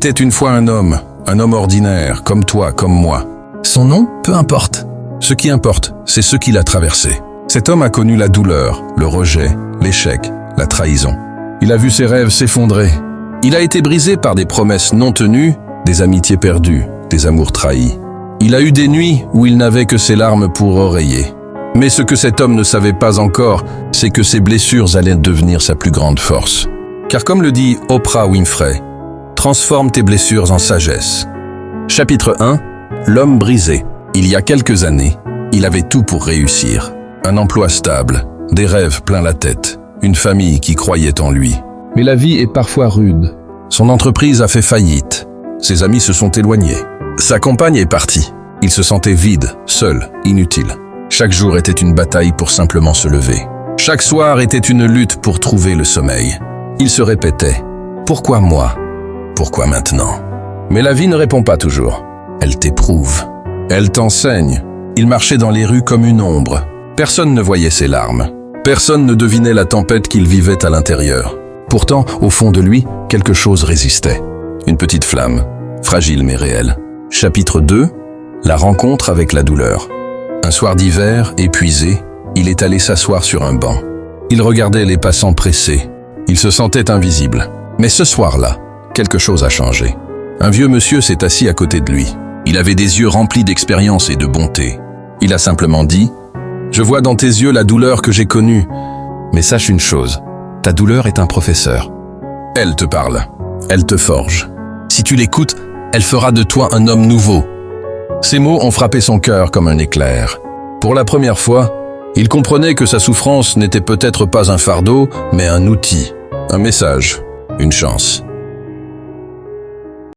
était une fois un homme ordinaire, comme toi, comme moi. Son nom, peu importe. Ce qui importe, c'est ce qu'il a traversé. Cet homme a connu la douleur, le rejet, l'échec, la trahison. Il a vu ses rêves s'effondrer. Il a été brisé par des promesses non tenues, des amitiés perdues, des amours trahis. Il a eu des nuits où il n'avait que ses larmes pour oreiller. Mais ce que cet homme ne savait pas encore, c'est que ses blessures allaient devenir sa plus grande force. Car comme le dit Oprah Winfrey, transforme tes blessures en sagesse. Chapitre 1. L'homme brisé. Il y a quelques années, il avait tout pour réussir. Un emploi stable, des rêves plein la tête, une famille qui croyait en lui. Mais la vie est parfois rude. Son entreprise a fait faillite. Ses amis se sont éloignés. Sa compagne est partie. Il se sentait vide, seul, inutile. Chaque jour était une bataille pour simplement se lever. Chaque soir était une lutte pour trouver le sommeil. Il se répétait « Pourquoi moi? Pourquoi maintenant ?» Mais la vie ne répond pas toujours. Elle t'éprouve. Elle t'enseigne. Il marchait dans les rues comme une ombre. Personne ne voyait ses larmes. Personne ne devinait la tempête qu'il vivait à l'intérieur. Pourtant, au fond de lui, quelque chose résistait. Une petite flamme, fragile mais réelle. Chapitre 2. La rencontre avec la douleur. Un soir d'hiver, épuisé, il est allé s'asseoir sur un banc. Il regardait les passants pressés. Il se sentait invisible. Mais ce soir-là, quelque chose a changé. Un vieux monsieur s'est assis à côté de lui. Il avait des yeux remplis d'expérience et de bonté. Il a simplement dit « Je vois dans tes yeux la douleur que j'ai connue. Mais sache une chose, ta douleur est un professeur. Elle te parle, elle te forge. Si tu l'écoutes, elle fera de toi un homme nouveau. » Ces mots ont frappé son cœur comme un éclair. Pour la première fois, il comprenait que sa souffrance n'était peut-être pas un fardeau, mais un outil, un message, une chance.